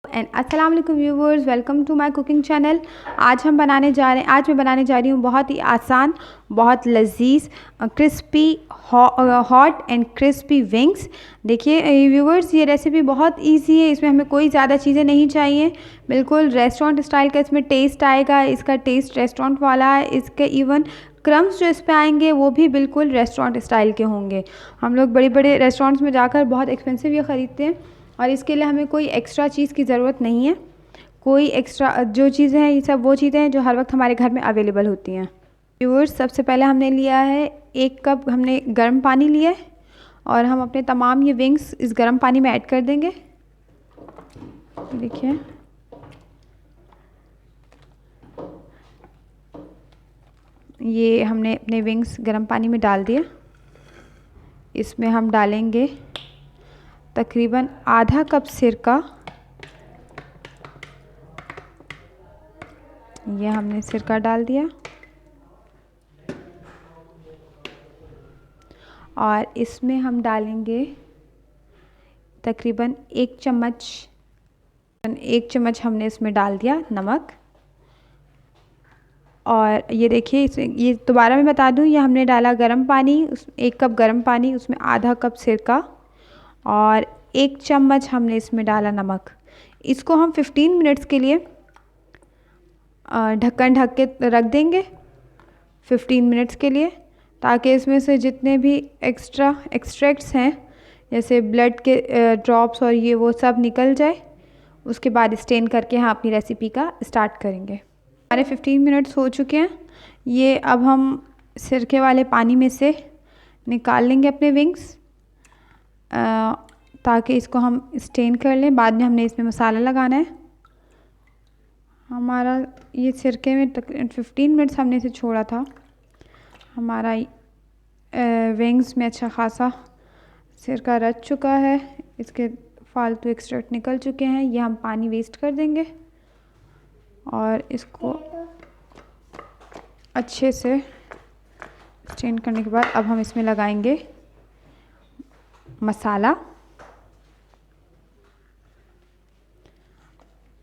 And अस्सलाम वालेकुम viewers, welcome to my cooking channel. आज मैं बनाने जा रही हूँ बहुत ही आसान, बहुत लजीज, crispy hot and crispy wings. देखिए व्यूवर्स, ये रेसिपी बहुत इजी है, इसमें हमें कोई ज़्यादा चीज़ें नहीं चाहिए। बिल्कुल रेस्टोरेंट स्टाइल का इसमें टेस्ट आएगा। इसका टेस्ट रेस्टोरेंट वाला है। इसके इवन क्रम्स जो इस पे आएंगे वो भी बिल्कुल रेस्टोरेंट स्टाइल के होंगे। हम लोग बड़े बड़े रेस्टोरेंट्स में जाकर बहुत एक्सपेंसिव ये ख़रीदते हैं और इसके लिए हमें कोई एक्स्ट्रा चीज़ की ज़रूरत नहीं है। कोई एक्स्ट्रा जो चीज़ें हैं ये सब वो चीज़ें हैं जो हर वक्त हमारे घर में अवेलेबल होती हैं। व्यूअर्स, सबसे पहले हमने लिया है 1 कप हमने गर्म पानी लिया है और हम अपने तमाम ये विंग्स इस गर्म पानी में ऐड कर देंगे। देखिए ये हमने अपने विंग्स गर्म पानी में डाल दिए। इसमें हम डालेंगे तकरीबन आधा कप सिरका। ये हमने सिरका डाल दिया और इसमें हम डालेंगे तकरीबन 1 चम्मच हमने इसमें डाल दिया नमक। और ये देखिए, ये दोबारा मैं बता दूं, ये हमने डाला गर्म पानी, 1 कप गर्म पानी, उसमें आधा कप सिरका और 1 चम्मच हमने इसमें डाला नमक। इसको हम 15 मिनट्स के लिए ढक्कन ढक के रख देंगे 15 मिनट्स के लिए, ताकि इसमें से जितने भी एक्स्ट्रा एक्सट्रैक्ट्स हैं जैसे ब्लड के ड्रॉप्स और ये वो सब निकल जाए। उसके बाद स्टेन करके हम अपनी रेसिपी का स्टार्ट करेंगे। हमारे 15 मिनट्स हो चुके हैं। ये अब हम सिरके वाले पानी में से निकाल लेंगे अपने विंग्स, ताकि इसको हम स्टेन कर लें। बाद में हमने इसमें मसाला लगाना है। हमारा ये सिरके में तकरीबन 15 मिनट्स हमने इसे छोड़ा था। हमारा विंग्स में अच्छा खासा सिरका रच चुका है, इसके फालतू एक्सट्रैक्ट निकल चुके हैं। ये हम पानी वेस्ट कर देंगे और इसको अच्छे से स्टेन करने के बाद अब हम इसमें लगाएंगे मसाला।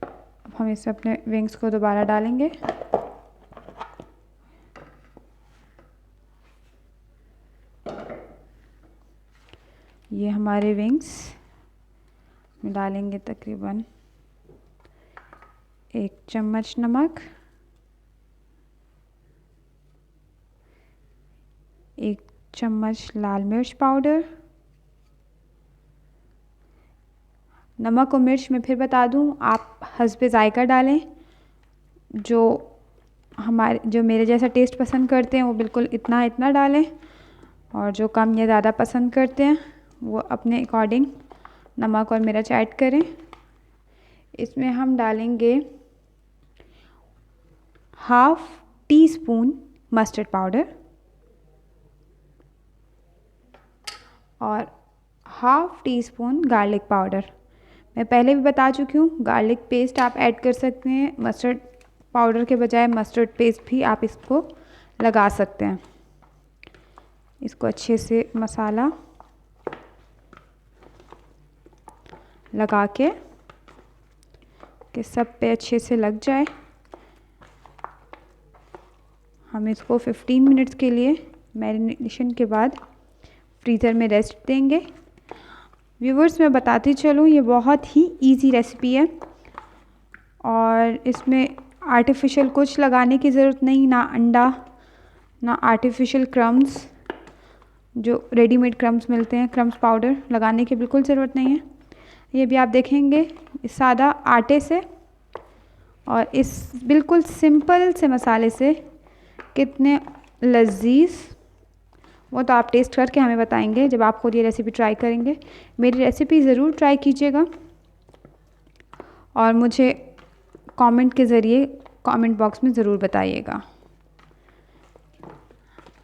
अब हम इसमें अपने विंग्स को दोबारा डालेंगे। ये हमारे विंग्स में डालेंगे तकरीबन 1 चम्मच नमक, 1 चम्मच लाल मिर्च पाउडर। नमक और मिर्च मैं फिर बता दूं, आप हस्बे ज़ायका डालें। जो मेरे जैसा टेस्ट पसंद करते हैं वो बिल्कुल इतना इतना डालें, और जो कम या ज़्यादा पसंद करते हैं वो अपने अकॉर्डिंग नमक और मिर्च ऐड करें। इसमें हम डालेंगे ½ टीस्पून मस्टर्ड पाउडर और ½ टीस्पून गार्लिक पाउडर। मैं पहले भी बता चुकी हूँ, गार्लिक पेस्ट आप ऐड कर सकते हैं। मस्टर्ड पाउडर के बजाय मस्टर्ड पेस्ट भी आप इसको लगा सकते हैं। इसको अच्छे से मसाला लगा के सब पे अच्छे से लग जाए। हम इसको 15 मिनट्स के लिए मैरिनेशन के बाद फ्रीज़र में रेस्ट देंगे। व्यूवर्स, मैं बताती चलूँ, ये बहुत ही इजी रेसिपी है और इसमें आर्टिफिशियल कुछ लगाने की ज़रूरत नहीं, ना अंडा, ना आर्टिफिशियल क्रम्स, जो रेडीमेड क्रम्स मिलते हैं, क्रम्स पाउडर लगाने की बिल्कुल ज़रूरत नहीं है। ये भी आप देखेंगे इस सादा आटे से और इस बिल्कुल सिंपल से मसाले से कितने लजीज, वो तो आप टेस्ट करके हमें बताएंगे जब आप खुद ये रेसिपी ट्राई करेंगे। मेरी रेसिपी ज़रूर ट्राई कीजिएगा और मुझे कमेंट के ज़रिए कमेंट बॉक्स में ज़रूर बताइएगा।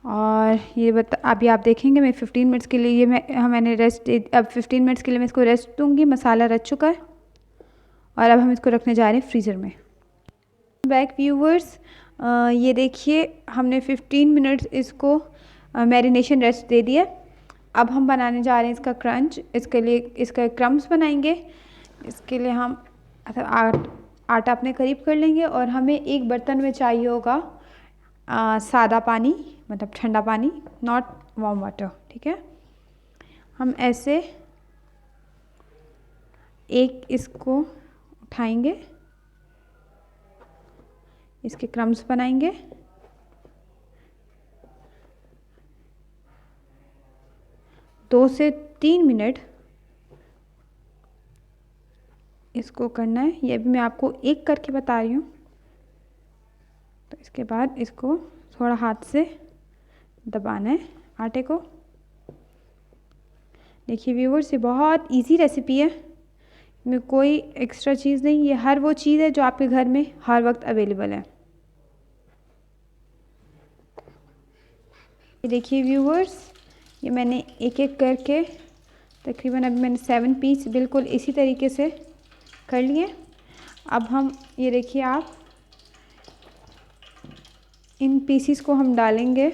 और ये अभी आप देखेंगे मैं 15 मिनट्स के लिए मैंने अब 15 मिनट्स के लिए मैं इसको रेस्ट दूंगी। मसाला रच चुका है और अब हम इसको रखने जा रहे हैं फ्रीज़र में। बैक व्यूवर्स, ये देखिए हमने 15 मिनट्स इसको मैरिनेशन रेस्ट दे दिया। अब हम बनाने जा रहे हैं इसका क्रंच। इसके लिए इसका क्रम्स बनाएंगे। इसके लिए हम आटा अपने करीब कर लेंगे और हमें एक बर्तन में चाहिए होगा सादा पानी, मतलब ठंडा पानी, नॉट वार्म वाटर, ठीक है। हम ऐसे एक इसको उठाएंगे, इसके क्रम्स बनाएंगे, दो से 3 मिनट इसको करना है। ये भी मैं आपको एक करके बता रही हूँ। तो इसके बाद इसको थोड़ा हाथ से दबाना है आटे को। देखिए व्यूअर्स, ये बहुत इजी रेसिपी है, इसमें कोई एक्स्ट्रा चीज़ नहीं, ये हर वो चीज़ है जो आपके घर में हर वक्त अवेलेबल है। ये देखिए व्यूअर्स, ये मैंने एक एक करके तकरीबन अभी मैंने 7 पीस बिल्कुल इसी तरीके से कर लिए। अब हम ये देखिए आप, इन पीसीस को हम डालेंगे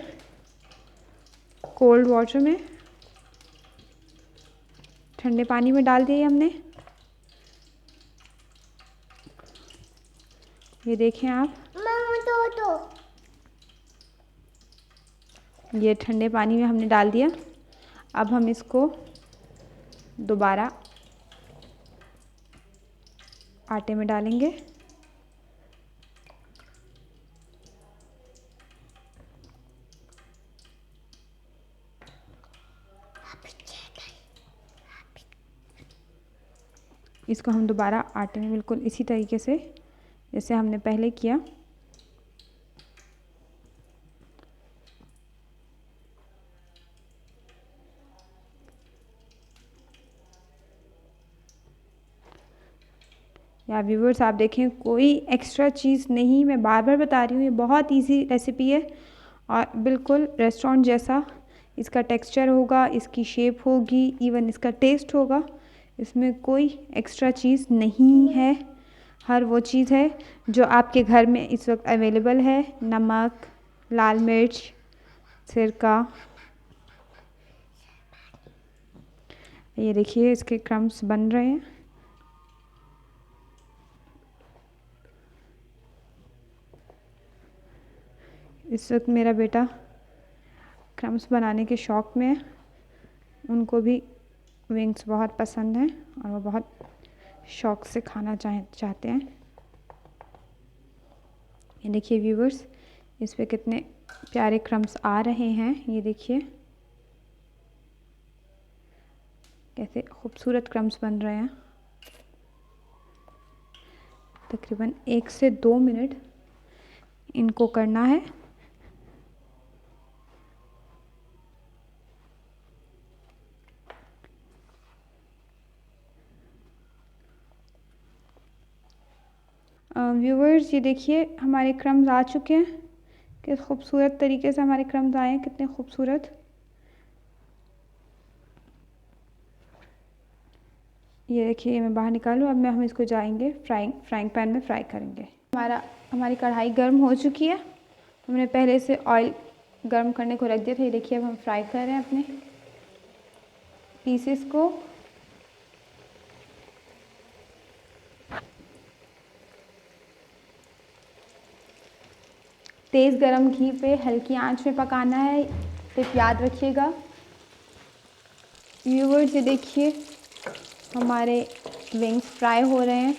कोल्ड वाटर में, ठंडे पानी में डाल दिए हमने। ये देखें आप, ये ठंडे पानी में हमने डाल दिया। अब हम इसको दोबारा आटे में डालेंगे। इसको हम दोबारा आटे में बिल्कुल इसी तरीके से जैसे हमने पहले किया। या व्यूवर्स आप देखें, कोई एक्स्ट्रा चीज़ नहीं, मैं बार बार बता रही हूँ, ये बहुत इजी रेसिपी है और बिल्कुल रेस्टोरेंट जैसा इसका टेक्सचर होगा, इसकी शेप होगी, इवन इसका टेस्ट होगा। इसमें कोई एक्स्ट्रा चीज़ नहीं है, हर वो चीज़ है जो आपके घर में इस वक्त अवेलेबल है। नमक, लाल मिर्च, सिरका। ये देखिए इसके क्रम्स बन रहे हैं। इस वक्त मेरा बेटा क्रम्स बनाने के शौक़ में है, उनको भी विंग्स बहुत पसंद हैं और वो बहुत शौक़ से खाना चाहते हैं। ये देखिए व्यूवर्स, इस पे कितने प्यारे क्रम्स आ रहे हैं। ये देखिए कैसे खूबसूरत क्रम्स बन रहे हैं। तकरीबन 1 से 2 मिनट इनको करना है। व्यूवर्स ये देखिए हमारे क्रम्स आ चुके हैं, किस खूबसूरत तरीके से हमारे क्रम्स आए हैं, कितने खूबसूरत। ये देखिए मैं बाहर निकालूँ। अब हम इसको जाएंगे फ्राइंग पैन में फ्राई करेंगे। हमारी कढ़ाई गर्म हो चुकी है, हमने पहले से ऑयल गर्म करने को रख दिया था। ये देखिए अब हम फ्राई कर रहे हैं अपने पीसेस को। तेज़ गरम घी पे हल्की आंच में पकाना है, टिप याद रखिएगा। व्यूअर्स ये देखिए हमारे विंग्स फ्राई हो रहे हैं,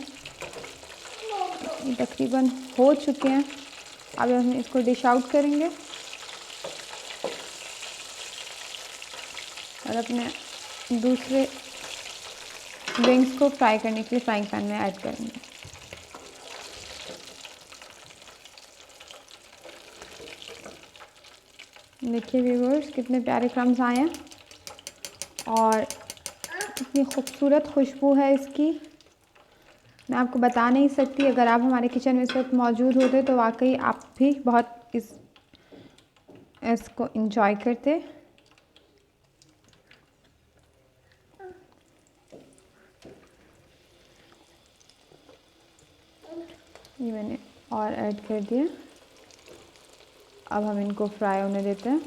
ये तकरीबन हो चुके हैं। अब हम इसको डिश आउट करेंगे और अपने दूसरे विंग्स को फ्राई करने के लिए फ्राइंग पैन में ऐड करेंगे। देखिए व्यूअर्स कितने प्यारे क्रम्स आए हैं और कितनी खूबसूरत खुशबू है इसकी, मैं आपको बता नहीं सकती। अगर आप हमारे किचन में इस वक्त मौजूद होते तो वाकई आप भी बहुत इसको एंजॉय करते। ये मैंने और ऐड कर दिया। अब हम इनको फ्राई होने देते हैं।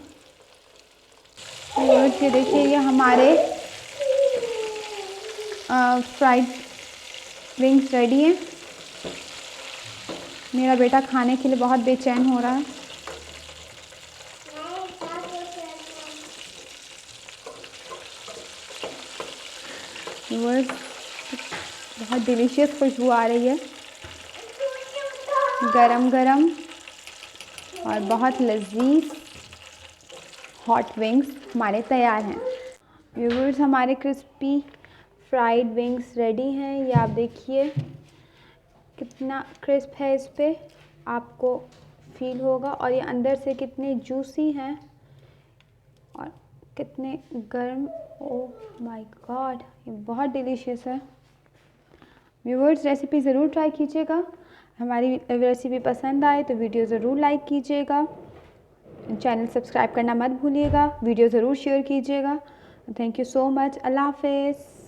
ये देखिए ये हमारे फ्राइड विंग्स रेडी हैं। मेरा बेटा खाने के लिए बहुत बेचैन हो रहा है। व्यूअर्स, बहुत डिलीशियस खुशबू आ रही है, गरम गरम और बहुत लजीज हॉट विंग्स हमारे तैयार हैं। व्यूअर्स, हमारे क्रिस्पी फ्राइड विंग्स रेडी हैं। ये आप देखिए कितना क्रिस्प है, इस पे आपको फील होगा, और ये अंदर से कितने जूसी हैं और कितने गर्म। ओह माय गॉड, ये बहुत डिलीशियस है। व्यूअर्स, रेसिपी ज़रूर ट्राई कीजिएगा। हमारी रेसिपी पसंद आए तो वीडियो ज़रूर लाइक कीजिएगा, चैनल सब्सक्राइब करना मत भूलिएगा, वीडियो ज़रूर शेयर कीजिएगा। Thank you so much. अल्लाह हाफ़िज़।